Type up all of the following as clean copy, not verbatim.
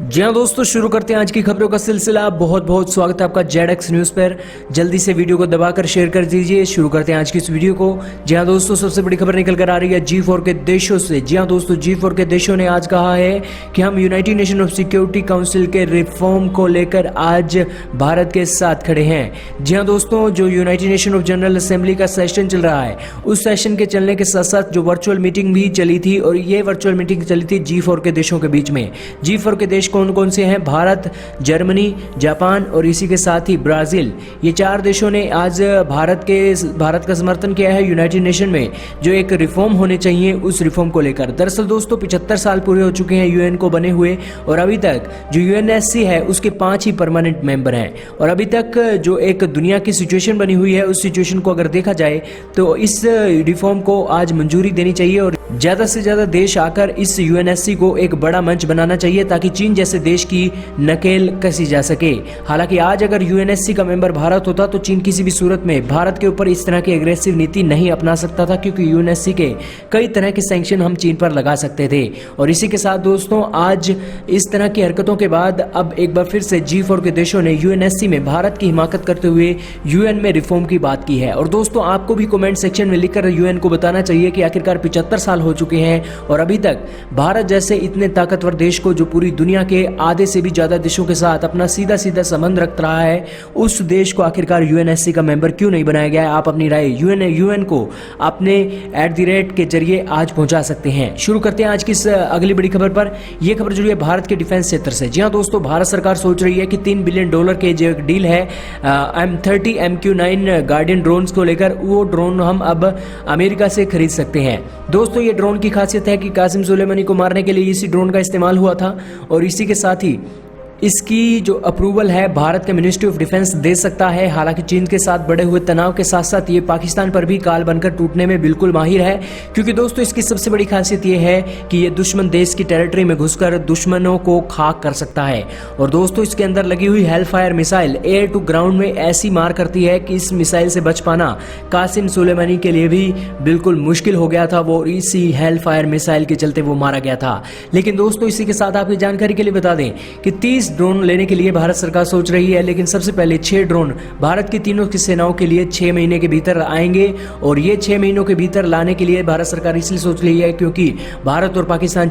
जी हाँ दोस्तों, शुरू करते हैं आज की खबरों का सिलसिला। बहुत बहुत स्वागत है आपका जेडएक्स न्यूज़ पर। जल्दी से वीडियो को दबाकर शेयर कर दीजिए। शुरू करते हैं आज की इस वीडियो को। जी हाँ दोस्तों, सबसे बड़ी खबर निकल कर आ रही है G4 के देशों से। जी हाँ दोस्तों, G4 के देशों ने आज कहा है कि हम United nation of security council के रिफॉर्म को लेकर आज भारत के साथ खड़े हैं। जी हाँ दोस्तों, जो United nation of general assembly का सेशन चल रहा है, उस सेशन के चलने के साथ साथ जो वर्चुअल मीटिंग भी चली थी, और ये वर्चुअल मीटिंग चली थी G4 के देशों के बीच में। G4 के देश कौन कौन से हैं? भारत, जर्मनी, जापान और इसी के साथ ही ब्राजील। ये चार देशों ने आज भारत का समर्थन किया है यूनाइटेड नेशन में जो एक रिफॉर्म होने चाहिए, उस रिफॉर्म को लेकर। दरअसल दोस्तों, 75 साल पूरे हो चुके हैं यूएन को बने हुए, और अभी तक जो यूएनएससी है उसके 5 ही परमानेंट मेंबर हैं। और अभी तक जो एक दुनिया की सिचुएशन बनी हुई है, उस सिचुएशन को अगर देखा जाए तो इस रिफॉर्म को आज मंजूरी देनी चाहिए और ज्यादा से ज्यादा देश आकर इस यूएनएससी को एक बड़ा मंच बनाना चाहिए ताकि चीन जैसे देश की नकेल कसी जा सके। हालांकि आज अगर यूएनएससी का मेंबर भारत होता तो चीन किसी भी सूरत में भारत के ऊपर इस तरह की एग्रेसिव नीति नहीं अपना सकता था, क्योंकि यूएनएससी के कई तरह के सैंक्शन हम चीन पर लगा सकते थे। और इसी के साथ दोस्तों, आज इस तरह की हरकतों के बाद अब एक बार फिर से G4 के देशों ने यूएनएससी में भारत की हिमाकत करते हुए यूएन में रिफॉर्म की बात की है। और दोस्तों, आपको भी कमेंट सेक्शन में लिखकर यूएन को बताना चाहिए कि आखिरकार 75 साल हो चुके हैं और अभी तक भारत जैसे इतने ताकतवर देश को, जो पूरी दुनिया के आधे से भी ज्यादा देशों के साथ अपना सीधा सीधा संबंध रख रहा है, उस देश को आखिरकार यूएनएससी का मेंबर क्यों नहीं बनाया गया है? आप अपनी राय यूएन को अपने @ के जरिए आज पहुंचा सकते हैं। शुरू करते हैं आज की इस अगली बड़ी खबर पर। यह खबर जुड़ी है भारत के डिफेंस क्षेत्र से। जी हाँ दोस्तों, भारत सरकार सोच रही है कि $3 बिलियन के जो एक डील है M30 MQ-9 गार्डियन ड्रोन्स को लेकर, वो ड्रोन हम अब अमेरिका से खरीद सकते हैं। दोस्तों, ये ड्रोन की खासियत है कि कासिम सुलेमानी को मारने के लिए इसी ड्रोन का इस्तेमाल हुआ था, और इसी के साथ ही इसकी जो अप्रूवल है भारत के मिनिस्ट्री ऑफ डिफेंस दे सकता है। हालांकि चीन के साथ बढ़े हुए तनाव के साथ साथ ये पाकिस्तान पर भी काल बनकर टूटने में बिल्कुल माहिर है, क्योंकि दोस्तों इसकी सबसे बड़ी खासियत ये है कि ये दुश्मन देश की टेरिटरी में घुसकर दुश्मनों को खाक कर सकता है। और दोस्तों, इसके अंदर लगी हुई Hellfire missile air to ground में ऐसी मार करती है कि इस मिसाइल से बच पाना कासिम सुलेमानी के लिए भी बिल्कुल मुश्किल हो गया था। वो इसी हेलफायर मिसाइल के चलते वो मारा गया था। लेकिन दोस्तों, इसी के साथ आपकी जानकारी के लिए बता दें कि 30 ड्रोन लेने के लिए भारत सरकार सोच रही है, लेकिन सबसे पहले 6 ड्रोन भारत की तीनों की सेनाओं के लिए 6 महीने के भीतर आएंगे। और ये 6 महीनों के भीतर लाने के लिए भारत सरकार इसलिए सोच रही है क्योंकि भारत और पाकिस्तान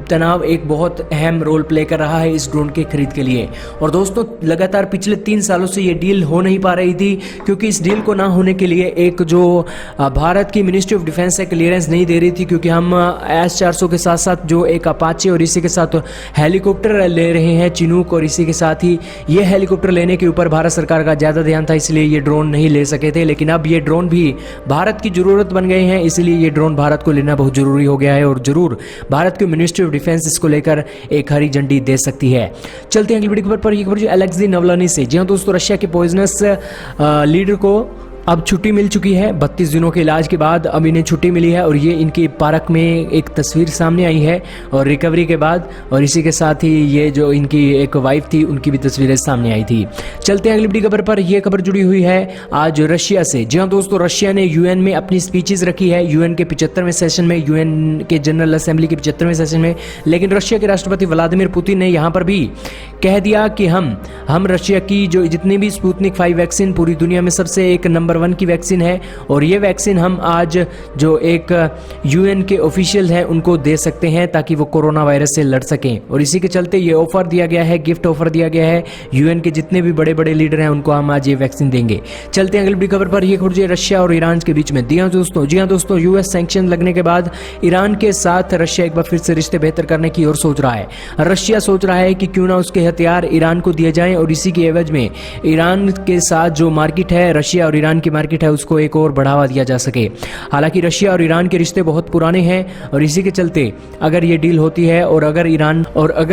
तनाव एक बहुत अहम रोल प्ले कर रहा है इस ड्रोन के खरीद के लिए। और दोस्तों, लगातार पिछले 3 सालों से ये डील हो नहीं पा रही थी, क्योंकि इस डील को ना होने के लिए एक जो भारत की मिनिस्ट्री ऑफ डिफेंस है क्लियरेंस नहीं दे रही थी, क्योंकि हम S-400 के साथ साथ जो एक अपाचे और इसी के साथ हेलीकॉप्टर ले रहे हैं चिनूक, और इसी के साथ ही ये हेलीकॉप्टर लेने के ऊपर भारत सरकार का ज्यादा ध्यान था, इसलिए ये ड्रोन नहीं ले सके थे। लेकिन अब ये ड्रोन भी भारत की जरूरत बन गए हैं, इसलिए ये ड्रोन भारत को लेना बहुत जरूरी हो गया है, और जरूर भारत की मिनिस्ट्री ऑफ डिफेंस इसको लेकर एक हरी झंडी दे सकती है। चलते हैं अगली बड़ी खबर पर। ये खबर जो अलेक्सी नावल्नी से। जी हाँ दोस्तों, रशिया के पॉइजनस लीडर को अब छुट्टी मिल चुकी है। 32 दिनों के इलाज के बाद अब इन्हें छुट्टी मिली है, और ये इनकी पार्क में एक तस्वीर सामने आई है और रिकवरी के बाद, और इसी के साथ ही ये जो इनकी एक वाइफ थी उनकी भी तस्वीरें सामने आई थी। चलते हैं अगली बड़ी खबर पर। यह खबर जुड़ी हुई है आज रशिया से। जी हाँ दोस्तों, रशिया ने यूएन में अपनी स्पीचेस रखी है, यूएन के 75वें सेशन में, यूएन के जनरल असेंबली के 75वें सेशन में। लेकिन रशिया के राष्ट्रपति व्लादिमीर पुतिन ने यहाँ पर भी कह दिया कि हम रशिया की जो जितनी भी स्पुतनिक 5 वैक्सीन पूरी दुनिया में सबसे एक नंबर 1 की वैक्सीन है, और ये वैक्सीन हम आज जो एक यूएन के ऑफिशियल हैं उनको दे सकते हैं ताकि वो कोरोना वायरस से लड़ सकें। और इसी के चलते ये ऑफर दिया गया है, गिफ्ट ऑफर दिया गया है यूएन के जितने भी बड़े बड़े लीडर हैं उनको हम आज ये वैक्सीन देंगे। चलते हैं अगली बड़ी खबर पर। यह खबर रशिया और ईरान के बीच में। जी हाँ दोस्तों, यूएस सैंक्शन लगने के बाद ईरान के साथ रशिया एक बार फिर से रिश्ते बेहतर करने की ओर सोच रहा है। रशिया सोच रहा है कि क्यों ना उसके हथियार ईरान को दिए जाएं, और इसी के एवज में ईरान के साथ जो मार्केट है, रशिया और ईरान की मार्केट है, उसको एक और बढ़ावा दिया जा सके। हालांकि रशिया और ईरान के रिश्ते बहुत पुराने हैं, और इसी के चलते अगर ये डील होती है और अगर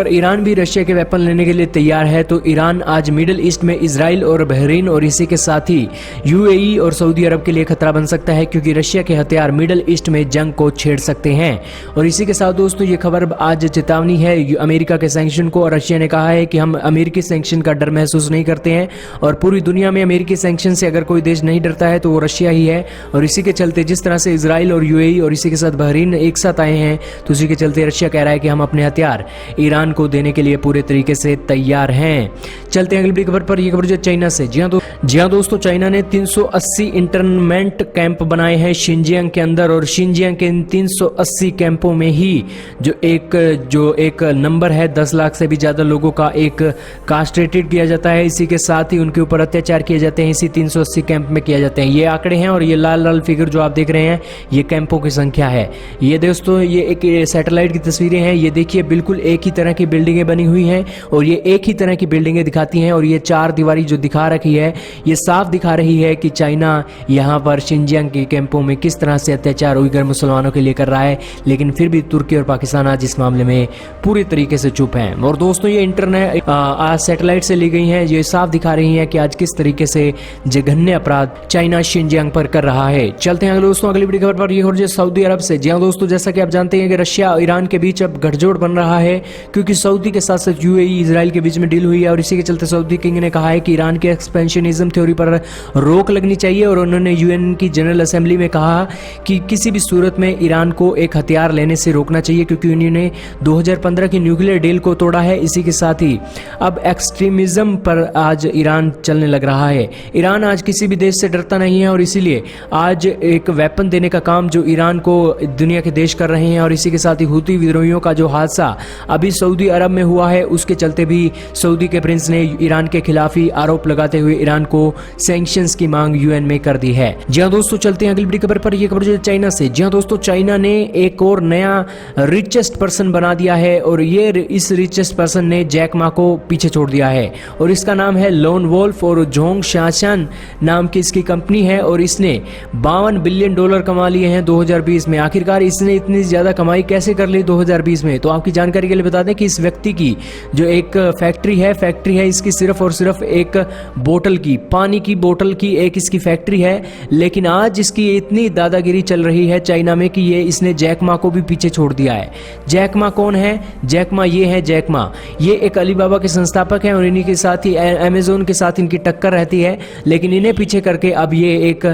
ईरान भी रशिया के वेपन लेने के लिए तैयार है, तो ईरान आज मिडिल ईस्ट में इजराइल और बहरीन और इसी के साथ ही यूएई और सऊदी अरब के लिए खतरा बन सकता है, क्योंकि रशिया के हथियार मिडिल ईस्ट में जंग को छेड़ सकते हैं। और इसी के साथ दोस्तों, ये खबर आज चेतावनी है अमेरिका के सैंक्शन को, और रशिया ने कहा है है कि हम अमेरिकी सैंक्शन का डर महसूस नहीं करते हैं, और पूरी दुनिया में अमेरिकी सैंक्शन से अगर कोई देश नहीं डरता है तो वो रशिया ही है। और इसी के चलते जिस तरह से इजराइल और यूएई और इसी के साथ बहरीन एक साथ आए हैं, तो उसी के चलते रशिया कह रहा है कि हम अपने हथियार ईरान को देने के लिए पूरे तरीके से तैयार हैं। चलते हैं अगली बड़ी खबर पर। यह खबर जो चाइना से। जी हाँ दोस्तों, चाइना ने 380 इंटरनमेंट कैंप बनाए हैं शिनजियांग के अंदर, और शिनजियांग के इन 380 कैंपों में ही जो एक नंबर है 10 लाख से भी ज्यादा लोगों का एक कास्ट्रेटेड किया जाता है। इसी के साथ ही उनके ऊपर अत्याचार किए जाते हैं, इसी 380 कैंप में किया जाते हैं। ये आंकड़े हैं और ये लाल लाल फिगर जो आप देख रहे हैं ये कैंपों की संख्या है। ये दोस्तों ये एक सैटेलाइट की तस्वीरें हैं। ये देखिए बिल्कुल एक ही तरह की बिल्डिंगें बनी हुई हैं और ये एक ही तरह की बिल्डिंगें दिखाती हैं, और ये 4 दीवारी जो दिखा रखी है ये साफ दिखा रही है कि चाइना यहाँ पर शिनजियांग के कैंपों में किस तरह से अत्याचार उइगर मुसलमानों के लिए कर रहा है। लेकिन फिर भी तुर्की और पाकिस्तान आज इस मामले में पूरी तरीके से चुप हैं। और दोस्तों ये इंटरनेट आज सैटेलाइट से ली गई हैं, ये साफ दिखा रही हैं कि आज किस तरीके से जघन्य अपराध चाइना शिनजियांग पर कर रहा है। चलते हैं दोस्तों अगली बड़ी खबर पर। ये हो सऊदी अरब से। जी हाँ दोस्तों, जैसा कि आप जानते हैं कि रशिया और ईरान के बीच अब गठजोड़ बन रहा है, क्योंकि सऊदी के साथ साथ यूएई इजराइल के बीच में डील हुई है, और इसी के चलते सऊदी किंग ने कहा है कि ईरान के एक्सपेंशनिज्म थ्योरी पर रोक लगनी चाहिए। और उन्होंने यूएन की जनरल असेंबली में कहा कि किसी भी सूरत में ईरान को एक हथियार लेने से रोकना चाहिए, क्योंकि उन्होंने 2015 की न्यूक्लियर डील को तोड़ा है। इसी के साथ ही अब एक्सट्रीमिज्म पर आज ईरान चलने लग रहा है। ईरान आज किसी भी देश से डरता नहीं है, और इसीलिए आज एक वेपन देने का काम जो ईरान को दुनिया के देश कर रहे हैं। और इसी के साथ ही हुती विद्रोहियों का जो हादसा अभी सऊदी अरब में हुआ है, उसके चलते भी सऊदी के प्रिंस ने ईरान के खिलाफ ही आरोप लगाते हुए ईरान को सैंक्शंस की मांग यूएन में कर दी है। जी हाँ दोस्तों, चलते हैं अगली बड़ी खबर पर। यह खबर जो चाइना से। जी हाँ दोस्तों, चाइना ने एक और नया रिचेस्ट पर्सन बना दिया है, और ये इस रिचेस्ट पर्सन ने जैक मा को पीछे छोड़ दिया है, और इसका नाम है लोन वोल्फ, और जोंग शाशान नाम की इसकी कंपनी है, और इसने $52 बिलियन कमा लिए हैं 2020 में। आखिरकार इसने इतनी ज्यादा कमाई कैसे कर ली 2020 में? तो आपकी जानकारी के लिए बता दें कि इस व्यक्ति की जो एक फैक्ट्री है इसकी सिर्फ और सिर्फ एक बोतल की, पानी की बोतल की एक इसकी फैक्ट्री है। लेकिन आज इसकी इतनी दादागिरी चल रही है चाइना में कि ये इसने जैक मा को भी पीछे छोड़ दिया है। जैक मा कौन है? जैक मा ये है जैक मा, ये एक अलीबाबा के संस्थापक हैं, और इन्हीं के साथ ही अमेजोन के साथ इनकी टक्कर रहती है। लेकिन इन्हें पीछे करके अब ये एक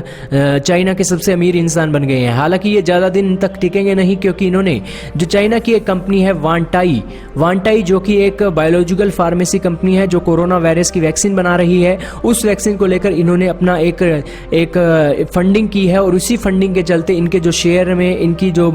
चाइना के सबसे अमीर इंसान बन गए हैं। हालांकि ये ज़्यादा दिन तक टिकेंगे नहीं, क्योंकि इन्होंने जो चाइना की एक कंपनी है वांटाई जो कि एक बायोलॉजिकल फार्मेसी कंपनी है जो कोरोना वायरस की वैक्सीन बना रही है, उस वैक्सीन को लेकर इन्होंने अपना एक फंडिंग की है, और उसी फंडिंग के चलते इनके जो शेयर में इनकी जो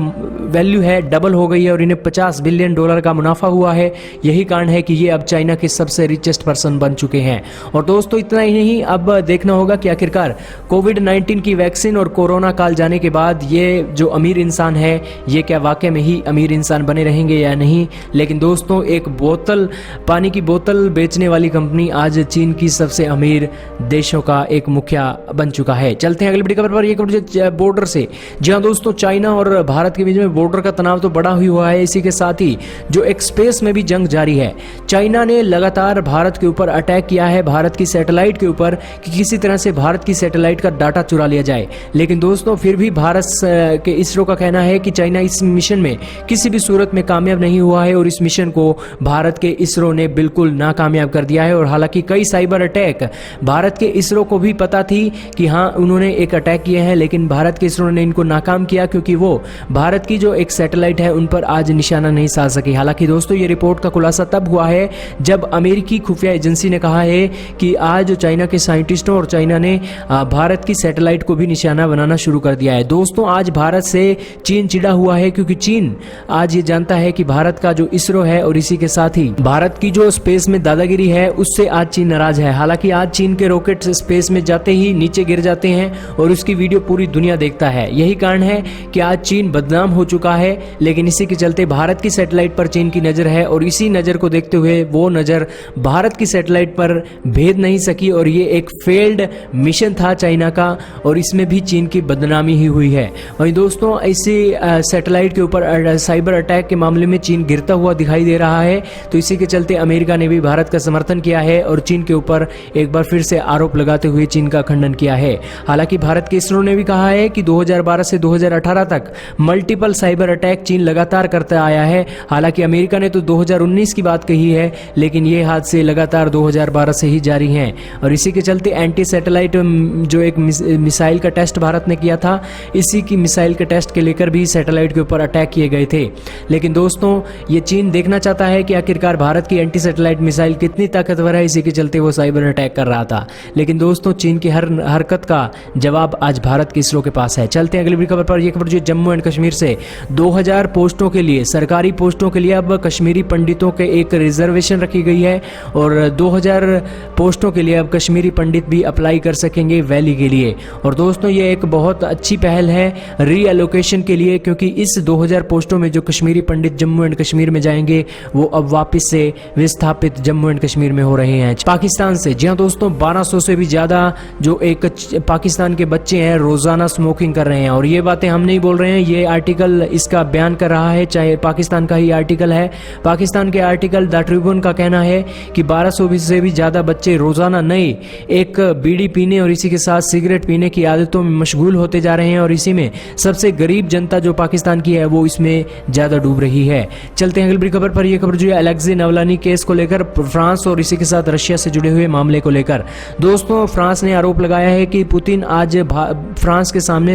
वैल्यू है डबल हो गई है, और इन्हें $50 बिलियन का मुनाफा हुआ है। यही कारण है कि ये अब चाइना के सबसे रिचेस्ट पर्सन बन चुके हैं। और दोस्तों इतना ही नहीं, अब देखना होगा कि आखिरकार कोविड-19 की वैक्सीन और कोरोना काल जाने के बाद ये जो अमीर इंसान है ये क्या वाकई में ही अमीर इंसान बने रहेंगे या नहीं। लेकिन दोस्तों एक पानी की बोतल बेचने वाली कंपनी आज चीन की सबसे अमीर देशों का एक मुखिया बन चुका है। चलते हैं अगली बड़ी खबर पर। ये खबर बॉर्डर से। जी हाँ दोस्तों, चाइना और भारत के बीच में बॉर्डर का तनाव तो बढ़ा ही हुआ है। इसी के साथ ही जो एक स्पेस में भी जंग जारी है। चाइना ने लगातार भारत के ऊपर अटैक किया है, भारत की सैटेलाइट के ऊपर, कि किसी तरह से भारत की सैटेलाइट का डाटा चुरा लिया जाए। लेकिन दोस्तों फिर भी भारत के इसरो का कहना है कि चाइना इस मिशन में किसी भी सूरत में कामयाब नहीं हुआ है, और इस मिशन को भारत के इसरो ने बिल्कुल नाकामयाब कर दिया है। और हालांकि कई साइबर अटैक भारत के इसरो को भी पता थी कि हाँ उन्होंने एक अटैक किए हैं, लेकिन भारत के इसरो ने इनको नाकाम किया, क्योंकि वो भारत की जो एक सैटेलाइट है उन पर आज निशाना नहीं साध सकी। हालांकि दोस्तों ये रिपोर्ट का खुलासा तब हुआ है जब अमेरिकी खुफिया एजेंसी ने कहा है कि आज चाइना के साइंटिस्टों और चाइना ने भारत की सैटेलाइट को भी निशाना बनाना शुरू कर दिया है। दोस्तों आज भारत से चीन चिढ़ा हुआ है, क्योंकि चीन आज ये जानता है कि भारत का जो इसरो है और इसी के साथ ही भारत की जो स्पेस में दादागिरी है उससे आज चीन नाराज है। हालांकि आज चीन के रॉकेट स्पेस में जाते ही नीचे गिर जाते हैं और उसकी वीडियो पूरी दुनिया देखता है। यही कारण है कि आज चीन बदनाम हो चुका है, लेकिन इसी के चलते भारत की सैटेलाइट पर चीन की नजर है, और इसी नजर को देखते हुए वो नजर भारत की सैटेलाइट पर भेद नहीं सकी, और ये एक फेल्ड मिशन था चाइना का, और इसमें भी चीन की बदनामी ही हुई है। वहीं दोस्तों इसी सैटेलाइट के ऊपर साइबर अटैक के मामले में चीन गिरता हुआ दिखाई दे रहा है, तो इसी के चलते अमेरिका ने भी भारत का समर्थन किया है और चीन के ऊपर एक बार फिर से आरोप लगाते हुए चीन का खंडन किया है। हालांकि भारत के इसरो ने भी कहा है कि 2012 से 2018 तक मल्टीपल साइबर अटैक चीन लगातार करता आया है। हालांकि अमेरिका ने तो 2019 की बात कही है है, लेकिन ये हादसे लगातार 2012 से ही जारी हैं। और इसी के चलते एंटी सैटेलाइट जो एक मिसाइल का टेस्ट भारत ने किया था, इसी की मिसाइल के टेस्ट के लेकर भी सैटेलाइट के ऊपर अटैक किए गए थे। लेकिन दोस्तों, ये चीन देखना चाहता है कि आखिरकार भारत की एंटी सैटेलाइट मिसाइल कितनी ताकतवर है, इसी के चलते वो साइबर अटैक कर रहा था। लेकिन दोस्तों, चीन की हर हरकत का जवाब आज भारत की इसरो के पास है। चलते हैं अगली बड़ी खबर पर। यह खबर जो जम्मू एंड कश्मीर से 2000 पोस्टों के लिए, सरकारी पोस्टों के लिए अब कश्मीरी पंडितों के एक रिजर्वेशन रखी गई है और 2000 पोस्टों के लिए अब कश्मीरी पंडित भी अप्लाई कर सकेंगे वैली के लिए। और दोस्तों, ये एक बहुत अच्छी पहल है रीएलोकेशन के लिए, क्योंकि इस 2000 पोस्टों में जो कश्मीरी पंडित जम्मू एंड कश्मीर में जाएंगे वो अब वापस से विस्थापित जम्मू एंड कश्मीर में हो रहे हैं पाकिस्तान से। जी हाँ दोस्तों, 1200 से भी ज्यादा जो एक पाकिस्तान के बच्चे हैं रोजाना स्मोकिंग कर रहे हैं। और ये बातें हम नहीं बोल रहे हैं, ये आर्टिकल इसका बयान कर रहा है, चाहे पाकिस्तान का ही आर्टिकल है। पाकिस्तान के आर्टिकल द ट्रिब्यून का कहना है कि 1200 से भी ज्यादा बच्चे रोजाना नए एक बीड़ी पीने और इसी के साथ सिगरेट पीने की आदतों में मशगूल होते जा रहे हैं। और इसी में सबसे गरीब जनता जो पाकिस्तान की है वो इसमें ज्यादा डूब रही है। चलते हैं अगली खबर पर। यह खबर जो है अलेक्सी नावल्नी केस को लेकर, फ्रांस और इसी के साथ रशिया से जुड़े हुए मामले को लेकर। दोस्तों, फ्रांस ने आरोप लगाया है कि पुतिन आज फ्रांस के सामने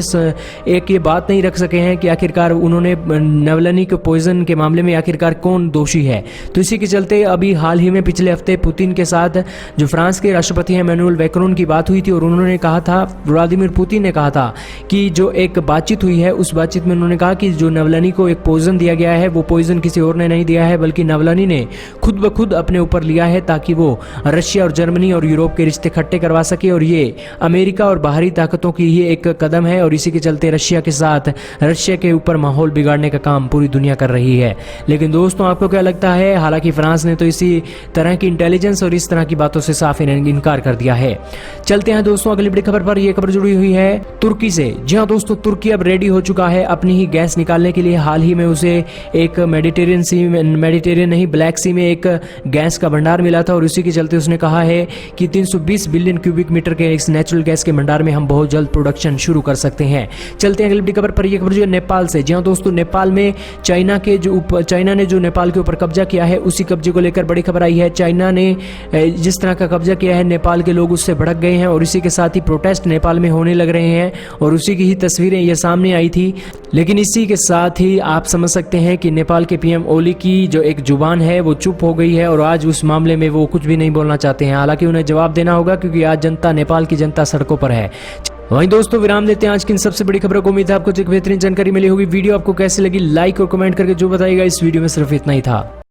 एक ये बात नहीं रख सके हैं कि आखिरकार उन्होंने नावल्नी के पॉइजन के मामले में आखिरकार कौन दोषी है। तो इसी के चलते अभी हाल ही में पिछले हफ्ते पुतिन के साथ जो फ्रांस के राष्ट्रपति हैं इमैनुअल मैक्रोन की बात हुई थी और उन्होंने कहा था, व्लादिमीर पुतिन ने कहा था कि जो एक बातचीत हुई है उस बातचीत में उन्होंने कहा कि जो नावल्नी को एक पॉइजन दिया गया है वो पॉइजन किसी और ने नहीं दिया है, बल्कि नावल्नी ने खुद ब खुद अपने ऊपर लिया है ताकि वो रशिया और जर्मनी और यूरोप के रिश्ते खट्टे करवा सके। और ये अमेरिका और बाहरी ताकतों की ही एक कदम है और इसी के चलते रशिया के साथ, रशिया के ऊपर माहौल बिगाड़ने का काम पूरी दुनिया कर रही है। लेकिन दोस्तों, आपको क्या लगता है? हालांकि फ्रांस ने तो इसी तरह की इंटेलिजेंस और इस तरह की बातों से साफ इनकार कर दिया है। चलते हैं दोस्तों अगली बड़ी खबर पर। यह खबर जुड़ी हुई है तुर्की से। जी हाँ दोस्तों, तुर्की अब रेडी हो चुका है अपनी ही गैस निकालने के लिए। हाल ही में उसे एक मेडिटेरियन नहीं, ब्लैक सी में एक गैस का भंडार मिला था और उसी के चलते उसने कहा है कि 320 बिलियन क्यूबिक मीटर के इस नेचुरल गैस के भंडार में हम बहुत जल्द प्रोडक्शन शुरू कर सकते हैं। चलते हैं अगली बड़ी खबर पर। यह खबर जो है नेपाल से। जी हाँ दोस्तों, नेपाल में चाइना ने जो नेपाल के ऊपर कब्जा किया है, उसी कब्जे को लेकर बड़ी खबर आई है। चाइना ने जिस तरह का कब्जा किया है, नेपाल के लोग उससे भड़क गए हैं और इसी के साथ ही प्रोटेस्ट नेपाल में होने लग रहे हैं और उसी की ही तस्वीरें ये सामने आई थी। लेकिन इसी के साथ ही आप समझ सकते हैं कि नेपाल के पीएम ओली की जो एक जुबान है वो चुप हो गई है और आज उस मामले में वो कुछ भी नहीं बोलना चाहते हैं। हालांकि उन्हें जवाब देना होगा क्योंकि आज जनता, नेपाल की जनता सड़कों पर है। वहीं दोस्तों, विराम देते हैं आज की इन सबसे बड़ी खबरों को। उम्मीद है आपको एक बेहतरीन जानकारी मिली होगी। वीडियो आपको कैसी लगी, लाइक और कमेंट करके जो बताइएगा। इस वीडियो में सिर्फ इतना ही था।